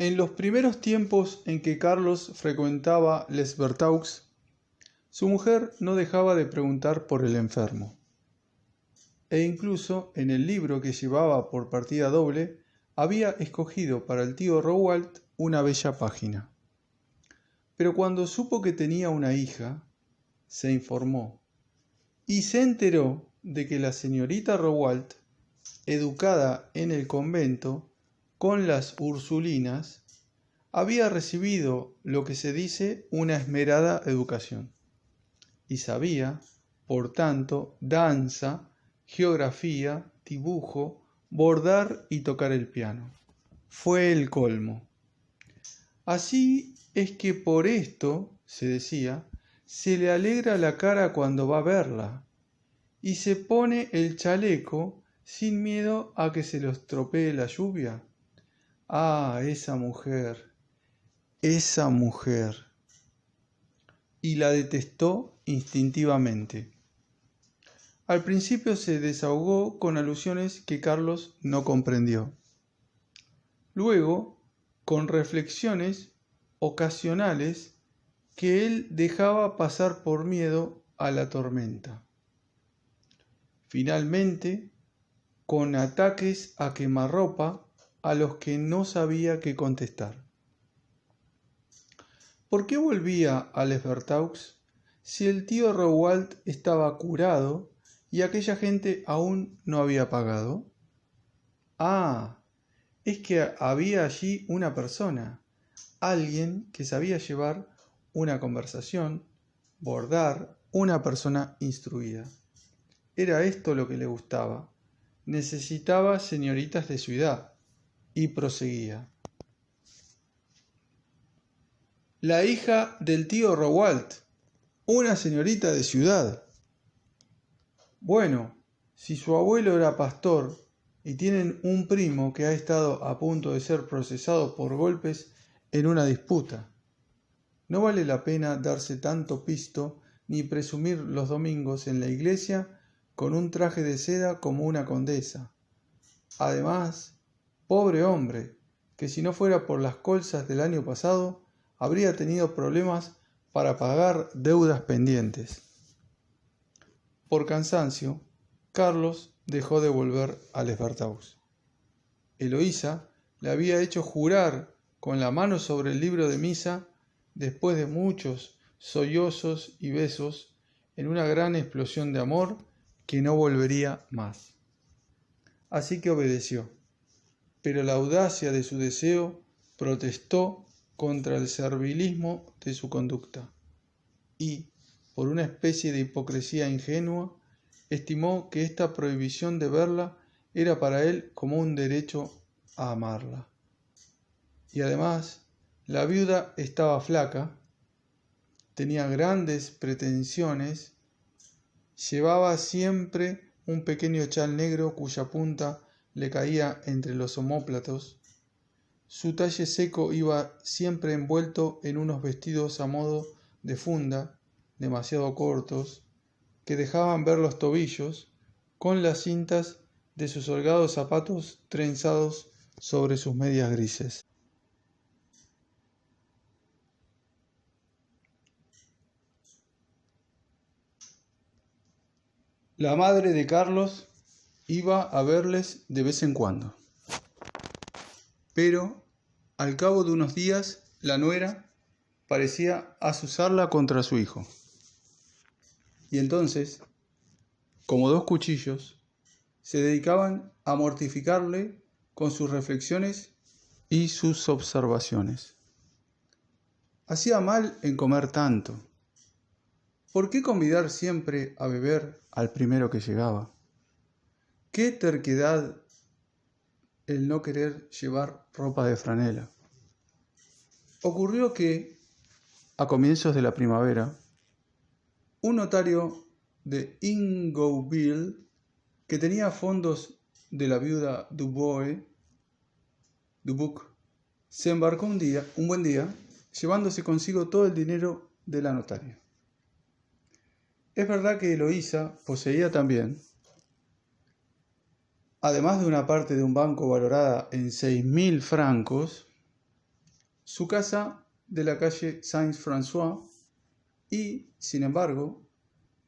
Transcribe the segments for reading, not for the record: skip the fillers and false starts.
En los primeros tiempos en que Carlos frecuentaba Les Bertaux, su mujer no dejaba de preguntar por el enfermo. E incluso en el libro que llevaba por partida doble, había escogido para el tío Romuald una bella página. Pero cuando supo que tenía una hija, se informó y se enteró de que la señorita Romuald, educada en el convento con las Ursulinas, había recibido lo que se dice una esmerada educación y sabía, por tanto, danza, geografía, dibujo, bordar y tocar el piano. Fue el colmo. Así es que por esto, se decía, se le alegra la cara cuando va a verla y se pone el chaleco sin miedo a que se lo estropee la lluvia. Ah, esa mujer. Y la detestó instintivamente. Al principio se desahogó con alusiones que Carlos no comprendió. Luego, con reflexiones ocasionales que él dejaba pasar por miedo a la tormenta. Finalmente, con ataques a quemarropa a los que no sabía qué contestar. ¿Por qué volvía a Les Bertaux si el tío Romuald estaba curado y aquella gente aún no había pagado? Ah, es que había allí una persona, alguien que sabía llevar una conversación, bordar, una persona instruida. Era esto lo que le gustaba. Necesitaba señoritas de ciudad. Y proseguía. La hija del tío Romuald, una señorita de ciudad. Bueno, si su abuelo era pastor y tienen un primo que ha estado a punto de ser procesado por golpes en una disputa, no vale la pena darse tanto pisto ni presumir los domingos en la iglesia con un traje de seda como una condesa. Además, pobre hombre, que si no fuera por las colzas del año pasado, habría tenido problemas para pagar deudas pendientes. Por cansancio, Carlos dejó de volver a Les Bertaux. Eloísa le había hecho jurar con la mano sobre el libro de misa, después de muchos sollozos y besos, en una gran explosión de amor, que no volvería más. Así que obedeció, pero la audacia de su deseo protestó contra el servilismo de su conducta y, por una especie de hipocresía ingenua, estimó que esta prohibición de verla era para él como un derecho a amarla. Y además, la viuda estaba flaca, tenía grandes pretensiones, llevaba siempre un pequeño chal negro cuya punta le caía entre los omóplatos. Su talle seco iba siempre envuelto en unos vestidos a modo de funda, demasiado cortos, que dejaban ver los tobillos, con las cintas de sus holgados zapatos trenzados sobre sus medias grises. La madre de Carlos iba a verles de vez en cuando. Pero, al cabo de unos días, la nuera parecía azuzarla contra su hijo. Y entonces, como dos cuchillos, se dedicaban a mortificarle con sus reflexiones y sus observaciones. Hacía mal en comer tanto. ¿Por qué convidar siempre a beber al primero que llegaba? ¿Qué terquedad el no querer llevar ropa de franela? Ocurrió que, a comienzos de la primavera, un notario de Ingouville, que tenía fondos de la viuda Dubuc, se embarcó un buen día, llevándose consigo todo el dinero de la notaria. Es verdad que Eloísa poseía también, además de una parte de un banco valorada en 6.000 francos, su casa de la calle Saint-François y, sin embargo,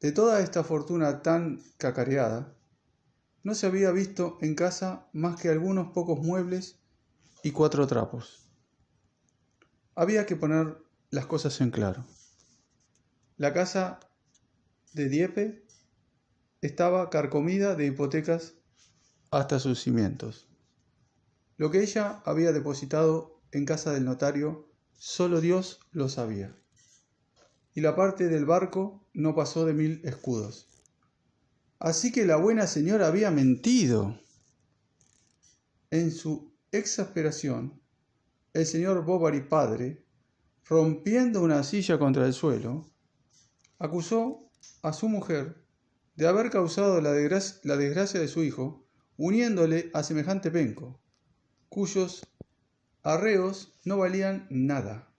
de toda esta fortuna tan cacareada, no se había visto en casa más que algunos pocos muebles y 4 trapos. Había que poner las cosas en claro. La casa de Dieppe estaba carcomida de hipotecas hasta sus cimientos. Lo que ella había depositado en casa del notario, solo Dios lo sabía. Y la parte del barco no pasó de 1000 escudos. Así que la buena señora había mentido. En su exasperación, el señor Bovary padre, rompiendo una silla contra el suelo, acusó a su mujer de haber causado la desgracia de su hijo, uniéndole a semejante penco, cuyos arreos no valían nada.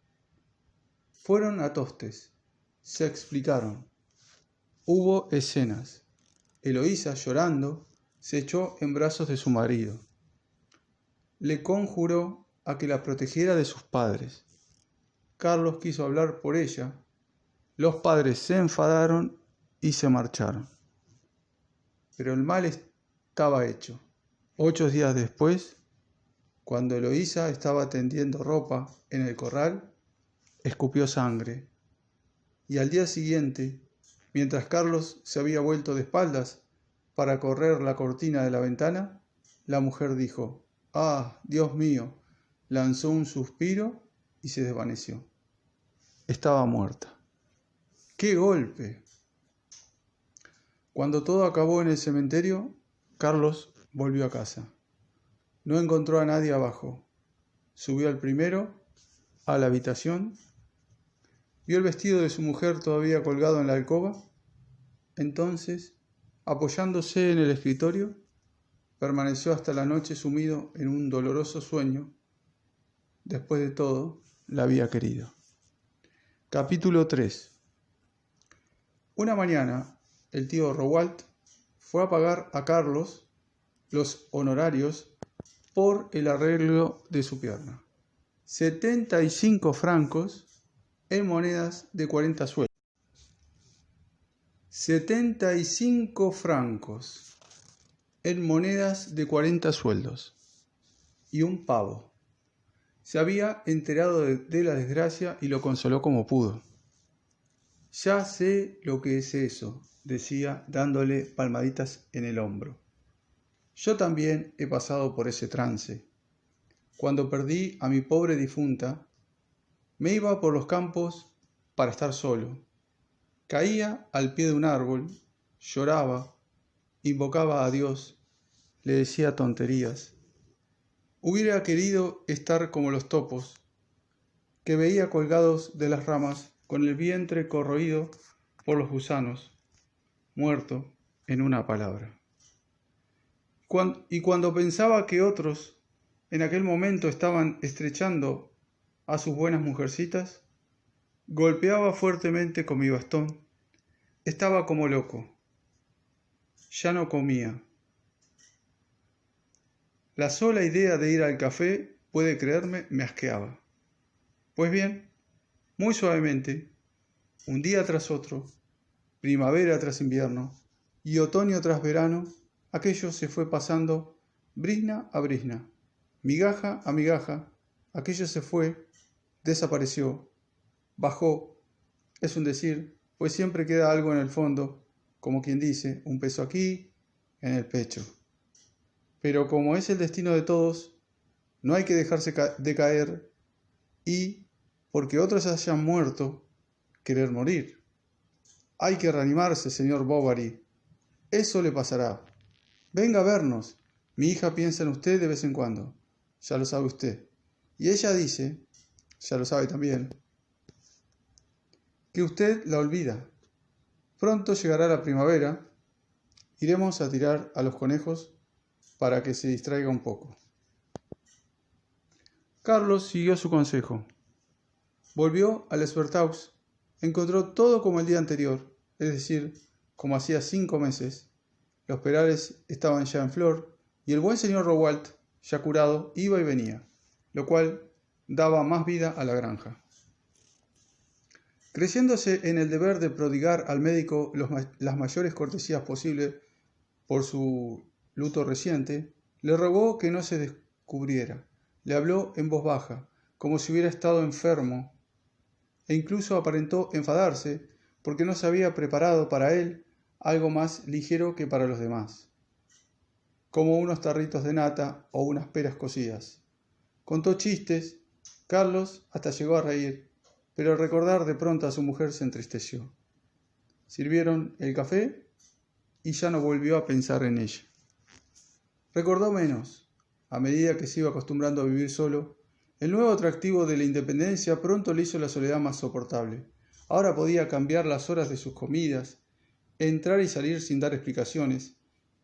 Fueron a tostes, se explicaron, hubo escenas. Eloísa, llorando, se echó en brazos de su marido. Le conjuró a que la protegiera de sus padres. Carlos quiso hablar por ella. Los padres se enfadaron y se marcharon. Pero el mal estaba hecho. 8 días después, cuando Eloísa estaba tendiendo ropa en el corral, escupió sangre. Y al día siguiente, mientras Carlos se había vuelto de espaldas para correr la cortina de la ventana, la mujer dijo: «¡Ah, Dios mío!», lanzó un suspiro y se desvaneció. Estaba muerta. ¡Qué golpe! Cuando todo acabó en el cementerio, Carlos volvió a casa. No encontró a nadie abajo. Subió al primero, a la habitación, vio el vestido de su mujer todavía colgado en la alcoba. Entonces, apoyándose en el escritorio, permaneció hasta la noche sumido en un doloroso sueño. Después de todo, la había querido. Capítulo 3. Una mañana, el tío Rowalt fue a pagar a Carlos los honorarios por el arreglo de su pierna. 75 francos en monedas de 40 sueldos. 75 francos en monedas de 40 sueldos. Y un pavo. Se había enterado de la desgracia y lo consoló como pudo. «Ya sé lo que es eso», decía, dándole palmaditas en el hombro. «Yo también he pasado por ese trance. Cuando perdí a mi pobre difunta, me iba por los campos para estar solo. Caía al pie de un árbol, lloraba, invocaba a Dios, le decía tonterías. Hubiera querido estar como los topos, que veía colgados de las ramas con el vientre corroído por los gusanos, muerto en una palabra. Y cuando pensaba que otros en aquel momento estaban estrechando a sus buenas mujercitas, golpeaba fuertemente con mi bastón. Estaba como loco. Ya no comía. La sola idea de ir al café, puede creerme, me asqueaba. Pues bien, muy suavemente, un día tras otro, primavera tras invierno y otoño tras verano, aquello se fue pasando brizna a brizna, migaja a migaja, aquello se fue, desapareció, bajó, es un decir, pues siempre queda algo en el fondo, como quien dice, un peso aquí, en el pecho. Pero como es el destino de todos, no hay que dejarse decaer y, porque otros hayan muerto, querer morir. Hay que reanimarse, señor Bovary. Eso le pasará. Venga a vernos. Mi hija piensa en usted de vez en cuando. Ya lo sabe usted. Y ella dice, ya lo sabe también, que usted la olvida. Pronto llegará la primavera. Iremos a tirar a los conejos para que se distraiga un poco. Carlos siguió su consejo. Volvió al Espertaux. Encontró todo como el día anterior, es decir, como hacía 5 meses. Los perales estaban ya en flor y el buen señor Rowalt, ya curado, iba y venía, lo cual daba más vida a la granja. Creyéndose en el deber de prodigar al médico las mayores cortesías posibles por su luto reciente, le rogó que no se descubriera. Le habló en voz baja, como si hubiera estado enfermo, e incluso aparentó enfadarse porque no se había preparado para él algo más ligero que para los demás, como unos tarritos de nata o unas peras cocidas. Contó chistes, Carlos hasta llegó a reír, pero al recordar de pronto a su mujer se entristeció. Sirvieron el café y ya no volvió a pensar en ella. Recordó menos. A medida que se iba acostumbrando a vivir solo, el nuevo atractivo de la independencia pronto le hizo la soledad más soportable. Ahora podía cambiar las horas de sus comidas, entrar y salir sin dar explicaciones,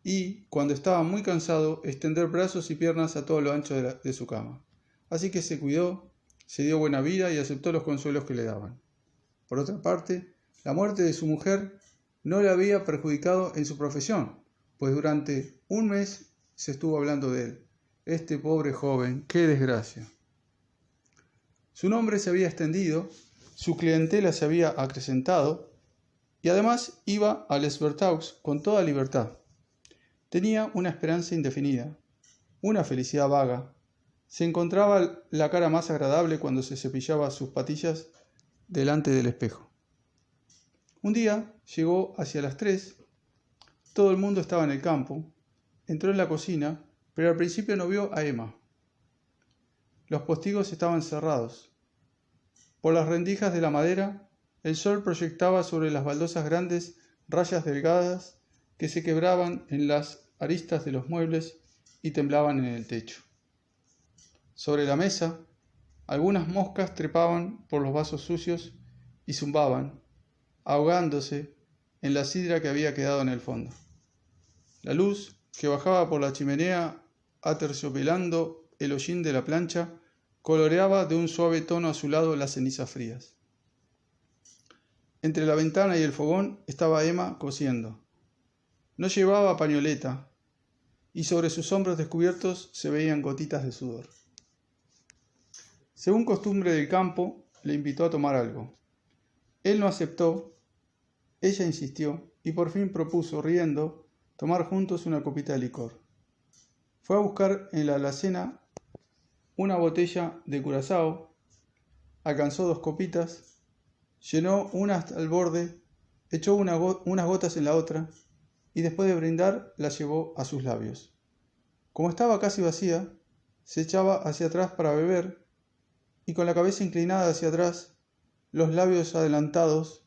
y, cuando estaba muy cansado, extender brazos y piernas a todo lo ancho de su cama. Así que se cuidó, se dio buena vida y aceptó los consuelos que le daban. Por otra parte, la muerte de su mujer no le había perjudicado en su profesión, pues durante un mes se estuvo hablando de él. Este pobre joven, qué desgracia. Su nombre se había extendido, su clientela se había acrecentado y además iba a Les Bertaux con toda libertad. Tenía una esperanza indefinida, una felicidad vaga. Se encontraba la cara más agradable cuando se cepillaba sus patillas delante del espejo. Un día llegó hacia las 3, todo el mundo estaba en el campo, entró en la cocina, pero al principio no vio a Emma. Los postigos estaban cerrados. Por las rendijas de la madera, el sol proyectaba sobre las baldosas grandes rayas delgadas que se quebraban en las aristas de los muebles y temblaban en el techo. Sobre la mesa, algunas moscas trepaban por los vasos sucios y zumbaban, ahogándose en la sidra que había quedado en el fondo. La luz, que bajaba por la chimenea aterciopelando el hollín de la plancha, coloreaba de un suave tono azulado las cenizas frías. Entre la ventana y el fogón estaba Emma cosiendo. No llevaba pañoleta, y sobre sus hombros descubiertos se veían gotitas de sudor. Según costumbre del campo, le invitó a tomar algo. Él no aceptó, ella insistió, y por fin propuso, riendo, tomar juntos una copita de licor. Fue a buscar en la alacena una botella de curazao, alcanzó 2 copitas, llenó una hasta el borde, echó unas gotas en la otra, y después de brindar la llevó a sus labios. Como estaba casi vacía, se echaba hacia atrás para beber, y con la cabeza inclinada hacia atrás, los labios adelantados,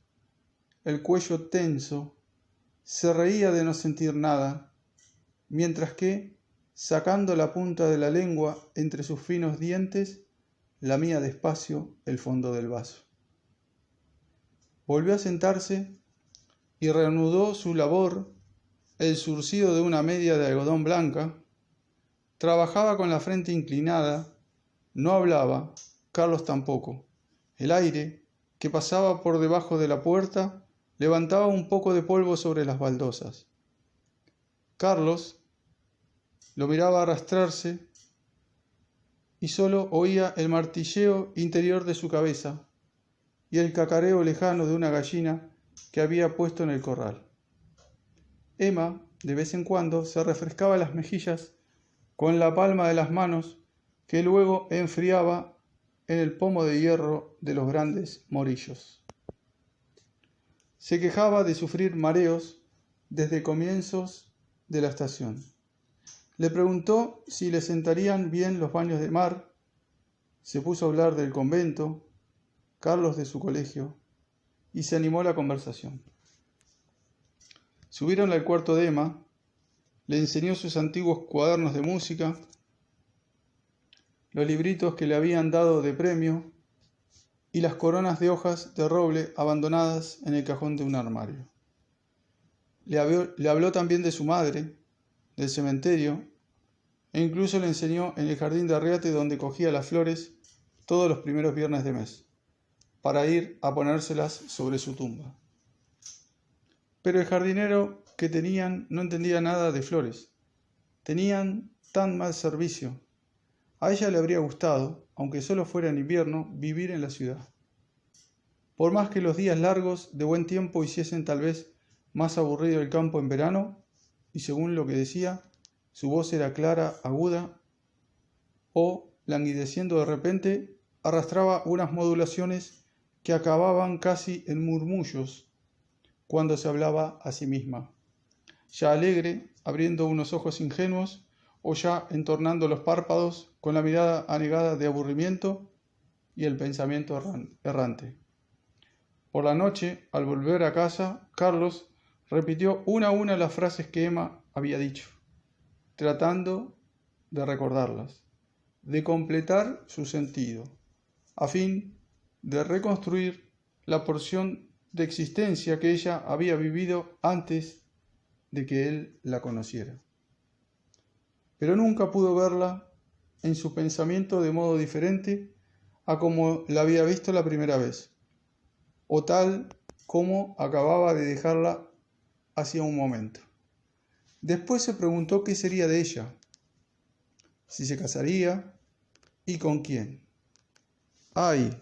el cuello tenso, se reía de no sentir nada, mientras que, sacando la punta de la lengua entre sus finos dientes, lamía despacio el fondo del vaso. Volvió a sentarse y reanudó su labor, el zurcido de una media de algodón blanca. Trabajaba con la frente inclinada, no hablaba, Carlos tampoco. El aire, que pasaba por debajo de la puerta, levantaba un poco de polvo sobre las baldosas. Carlos lo miraba arrastrarse y solo oía el martilleo interior de su cabeza y el cacareo lejano de una gallina que había puesto en el corral. Emma, de vez en cuando, se refrescaba las mejillas con la palma de las manos que luego enfriaba en el pomo de hierro de los grandes morillos. Se quejaba de sufrir mareos desde comienzos de la estación. Le preguntó si le sentarían bien los baños de mar. Se puso a hablar del convento, Carlos de su colegio, y se animó la conversación. Subieron al cuarto de Emma, le enseñó sus antiguos cuadernos de música, los libritos que le habían dado de premio y las coronas de hojas de roble abandonadas en el cajón de un armario. Le habló también de su madre, del cementerio, e incluso le enseñó en el jardín de Arriate donde cogía las flores todos los primeros viernes de mes, para ir a ponérselas sobre su tumba. Pero el jardinero que tenían no entendía nada de flores. Tenían tan mal servicio. A ella le habría gustado, aunque solo fuera en invierno, vivir en la ciudad. Por más que los días largos de buen tiempo hiciesen tal vez más aburrido el campo en verano, y según lo que decía, su voz era clara, aguda, o, languideciendo de repente, arrastraba unas modulaciones que acababan casi en murmullos cuando se hablaba a sí misma, ya alegre, abriendo unos ojos ingenuos, o ya entornando los párpados con la mirada anegada de aburrimiento y el pensamiento errante. Por la noche, al volver a casa, Carlos repitió una a una las frases que Emma había dicho, tratando de recordarlas, de completar su sentido, a fin de reconstruir la porción de existencia que ella había vivido antes de que él la conociera. Pero nunca pudo verla en su pensamiento de modo diferente a como la había visto la primera vez, o tal como acababa de dejarla hacía un momento. Después se preguntó qué sería de ella, si se casaría y con quién. ¡Ay!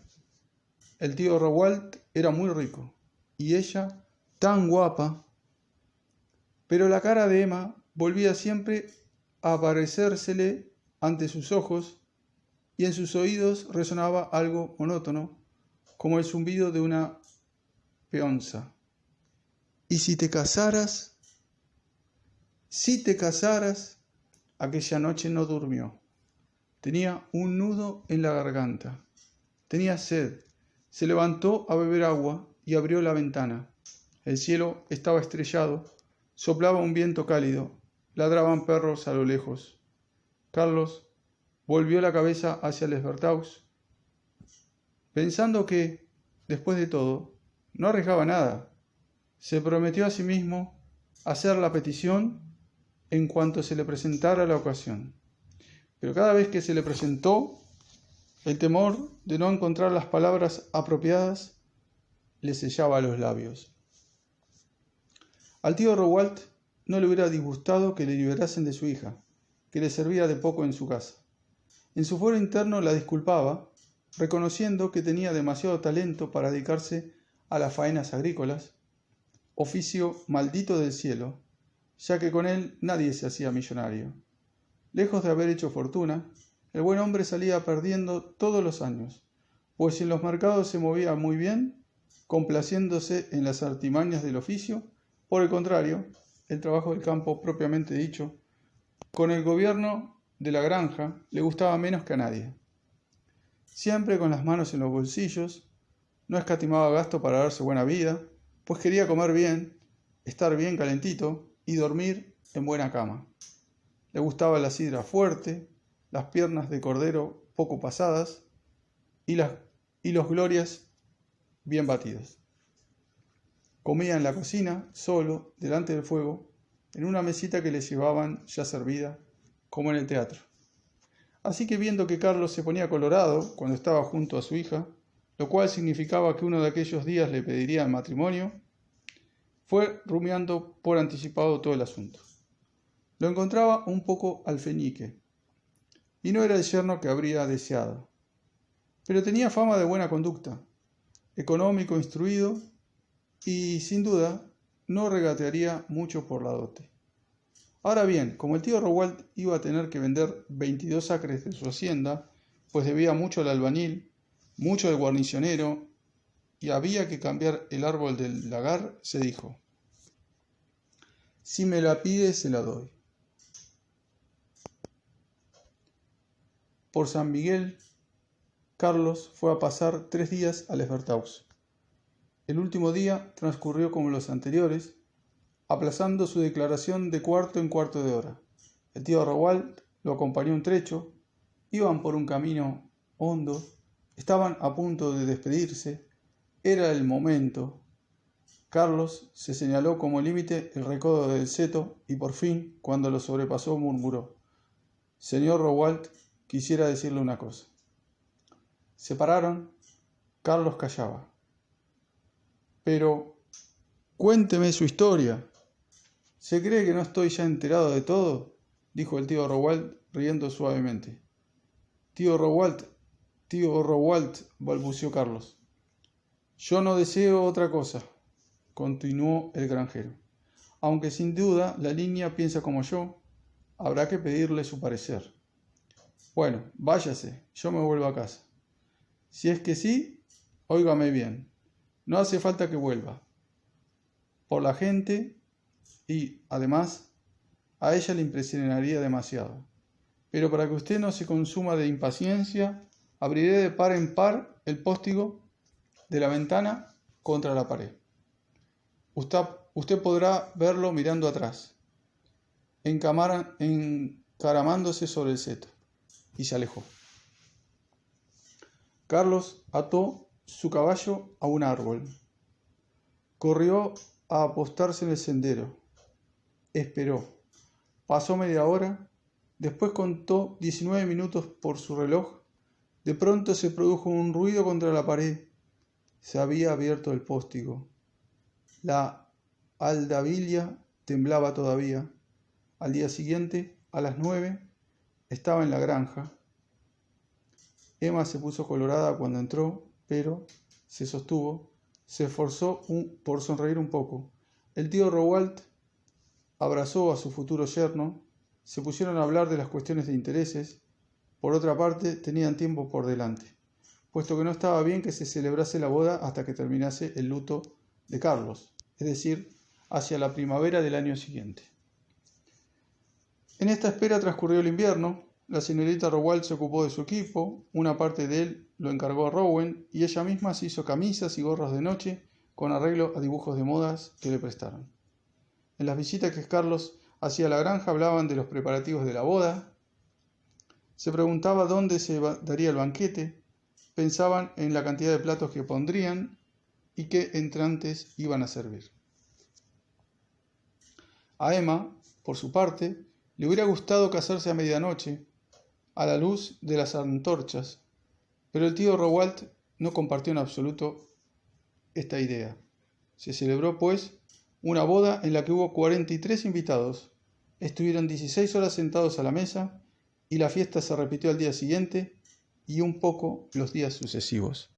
El tío Rowald era muy rico y ella tan guapa, pero la cara de Emma volvía siempre a aparecérsele ante sus ojos y en sus oídos resonaba algo monótono, como el zumbido de una peonza. ¿Y si te casaras? Si te casaras, aquella noche no durmió. Tenía un nudo en la garganta. Tenía sed. Se levantó a beber agua y abrió la ventana. El cielo estaba estrellado, soplaba un viento cálido, ladraban perros a lo lejos. Carlos volvió la cabeza hacia Les Bertaux, pensando que, después de todo, no arriesgaba nada. Se prometió a sí mismo hacer la petición en cuanto se le presentara la ocasión. Pero cada vez que se le presentó, el temor de no encontrar las palabras apropiadas le sellaba los labios. Al tío Rowald no le hubiera disgustado que le liberasen de su hija, que le servía de poco en su casa. En su fuero interno la disculpaba, reconociendo que tenía demasiado talento para dedicarse a las faenas agrícolas, oficio maldito del cielo, ya que con él nadie se hacía millonario. Lejos de haber hecho fortuna, el buen hombre salía perdiendo todos los años, pues en los mercados se movía muy bien, complaciéndose en las artimañas del oficio. Por el contrario, el trabajo del campo propiamente dicho, con el gobierno de la granja le gustaba menos que a nadie. Siempre con las manos en los bolsillos, no escatimaba gasto para darse buena vida, pues quería comer bien, estar bien calentito y dormir en buena cama. Le gustaba la sidra fuerte, las piernas de cordero poco pasadas y los glorias bien batidos. Comía en la cocina, solo, delante del fuego, en una mesita que le llevaban ya servida, como en el teatro. Así que viendo que Carlos se ponía colorado cuando estaba junto a su hija, lo cual significaba que uno de aquellos días le pediría el matrimonio, fue rumiando por anticipado todo el asunto. Lo encontraba un poco alfeñique, y no era el yerno que habría deseado. Pero tenía fama de buena conducta, económico, instruido, y sin duda no regatearía mucho por la dote. Ahora bien, como el tío Rowald iba a tener que vender 22 acres de su hacienda, pues debía mucho al albañil, mucho al guarnicionero, y había que cambiar el árbol del lagar, se dijo: si me la pide, se la doy. Por San Miguel, Carlos fue a pasar 3 días a Les Bertaux. El último día transcurrió como los anteriores, aplazando su declaración de cuarto en cuarto de hora. El tío Rowald lo acompañó un trecho, iban por un camino hondo, estaban a punto de despedirse, era el momento. Carlos se señaló como límite el recodo del seto y por fin, cuando lo sobrepasó, murmuró: «Señor Rowald, quisiera decirle una cosa». Se pararon. Carlos callaba. «Pero, cuénteme su historia. ¿Se cree que no estoy ya enterado de todo?», dijo el tío Rowald, riendo suavemente. Tío Rowald, balbuceó Carlos. Yo no deseo otra cosa, continuó el granjero. Aunque sin duda la niña piensa como yo, habrá que pedirle su parecer. Bueno, váyase, yo me vuelvo a casa. Si es que sí, óigame bien, no hace falta que vuelva. Por la gente y, además, a ella le impresionaría demasiado. Pero para que usted no se consuma de impaciencia, abriré de par en par el postigo de la ventana contra la pared. Usted podrá verlo mirando atrás, encaramándose sobre el seto, y se alejó. Carlos ató su caballo a un árbol. Corrió a apostarse en el sendero. Esperó. Pasó media hora. Después contó 19 minutos por su reloj. De pronto se produjo un ruido contra la pared. Se había abierto el postigo. La aldabilla temblaba todavía. Al día siguiente, a las 9, estaba en la granja. Emma se puso colorada cuando entró, pero se sostuvo, se esforzó por sonreír un poco. El tío Rowald abrazó a su futuro yerno, se pusieron a hablar de las cuestiones de intereses. Por otra parte, tenían tiempo por delante, puesto que no estaba bien que se celebrase la boda hasta que terminase el luto de Carlos, es decir, hacia la primavera del año siguiente. En esta espera transcurrió el invierno. La señorita Rowald se ocupó de su equipo, una parte de él lo encargó a Rowen y ella misma se hizo camisas y gorros de noche con arreglo a dibujos de modas que le prestaron. En las visitas que Carlos hacía a la granja hablaban de los preparativos de la boda, se preguntaba dónde se daría el banquete, pensaban en la cantidad de platos que pondrían y qué entrantes iban a servir. A Emma, por su parte, le hubiera gustado casarse a medianoche, a la luz de las antorchas, pero el tío Rowald no compartió en absoluto esta idea. Se celebró, pues, una boda en la que hubo 43 invitados. Estuvieron 16 horas sentados a la mesa y la fiesta se repitió al día siguiente y un poco los días sucesivos.